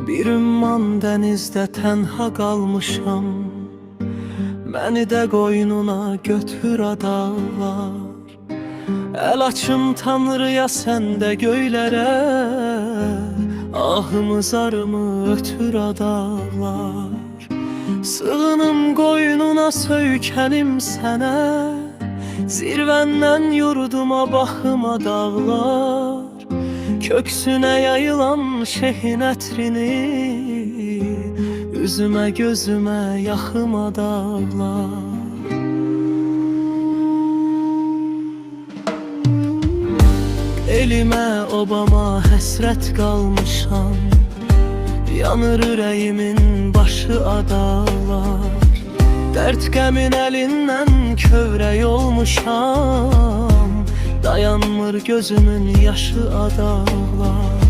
Bir ümman dənizdə tənha qalmışam. Məni də qoynuna götür adalar. Əl açım Tanrıya, sən də göylərə, ahımı zarımı ötür adalar. Sığınım qoynuna, söykənim sənə, zirvəndən yurduma baxıma dağlar. Köksünə yayılan şehin ətrini, üzümə gözümə yaxıma dağlar. Elimə obama həsrət qalmışam, yanır ürəyimin başı adalar. Dərd qəmin əlindən kövrək olmuşam, dayanmır gözümün yaşı adalar.